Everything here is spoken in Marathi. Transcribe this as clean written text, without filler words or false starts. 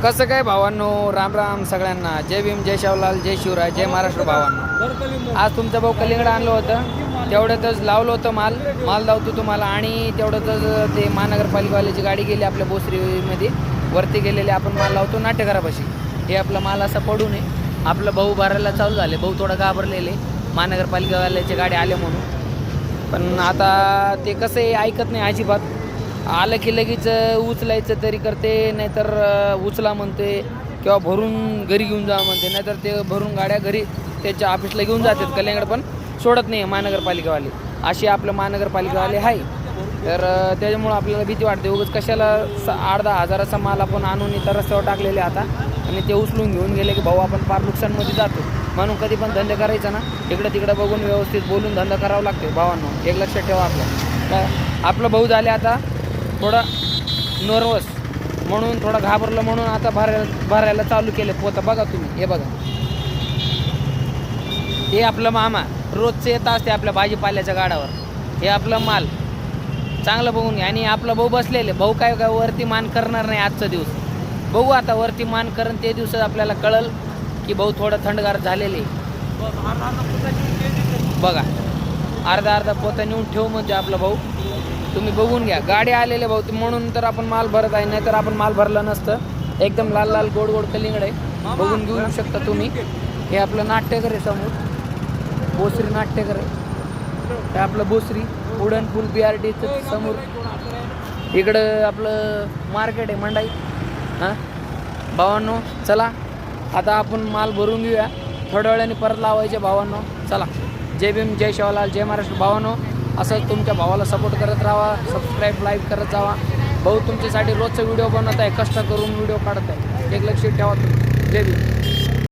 कसं काय भावांनो, राम राम सगळ्यांना. जय भीम, जय शावलाल, जय शिवराय, जय महाराष्ट्र भावांनो. आज तुमचं भाऊ कलिंगड आणलं होतं, तेवढ्यातच लावलं होतं माल लावतो तुम्हाला. आणि तेवढ्यातच ते महानगरपालिकावाल्याची गाडी गेली आपल्या बोसरीमध्ये, वरती गेलेले आपण माल लावतो नाट्यघरापाशी. हे आपला माल असा पडू नये. आपलं भाऊ भरायला चालू झाले. भाऊ थोडं घाबरलेले महानगरपालिकावाल्याची गाडी आले म्हणून. पण आता ते कसं आहे, ऐकत नाही अजिबात. आलं की लगेच उचलायचं तरी करते, नाहीतर उचला म्हणते किंवा भरून घरी घेऊन जा म्हणते, नाहीतर ते भरून गाड्या घरी त्याच्या ऑफिसला घेऊन जातात. कल्याणकडे पण सोडत नाही महानगरपालिकावाले, असे आपलं महानगरपालिकावाले आहे. तर त्याच्यामुळं आपल्याला भीती वाटते. उगाच कशाला 8-10 हजाराचा माल आपण आणून इतर रस्त्यावर टाकलेले आता, आणि ते उचलून घेऊन गेले की भाऊ आपण फार नुकसानमध्ये जातो. म्हणून कधी पण धंदे करायचा ना, इकडं तिकडं बघून व्यवस्थित बोलून धंदा करावा लागतो भावांनो. एक लक्षात ठेवा. आपलं भाऊ झाले आता थोडं नर्वस, म्हणून थोडं घाबरलं, म्हणून आता भरायला चालू केले पोतं. बघा तुम्ही, हे बघा, हे आपलं मामा रोजचे येत असते आपल्या भाजीपाल्याच्या गाडावर. हे आपलं माल चांगलं बघून घ्या. आणि आपला भाऊ बसलेले, भाऊ काय वरती मान करणार नाही आजचा दिवस. बघू आता वरती मान करण ते दिवस आपल्याला कळल की भाऊ थोडं थंडगार झालेले. बघा, अर्धा पोतं नेऊन ठेवू म्हणजे आपला भाऊ. तुम्ही बघून घ्या, गाडी आलेले भाऊ, म्हणून तर आपण माल भरत आहे, नाहीतर आपण माल भरलं नसतं. एकदम लाल लाल गोड गोड कलिंगड आहे, बघून घेऊ शकता तुम्ही. हे आपलं नाट्यकर आहे समोर, बोसरी नाट्यकर आहे. हे आपलं बोसरी उडण फुल BRTचं समोर. इकडं आपलं मार्केट आहे, मंडाई. हां भावांनो, चला आता आपण माल भरून घेऊया. थोड्या वेळाने परत लावायचे भावांनो. चला, जय भीम, जय शिवलाल, जय महाराष्ट्र भावांनो. असंच तुमच्या भावाला सपोर्ट करत राहा, सबस्क्राईब लाईक करत जावा. भाऊ तुमच्यासाठी रोजचा व्हिडिओ बनवत आहे, कष्ट करून व्हिडिओ काढत आहे. एक लक्ष ठेवा तुम्ही. जय भीम.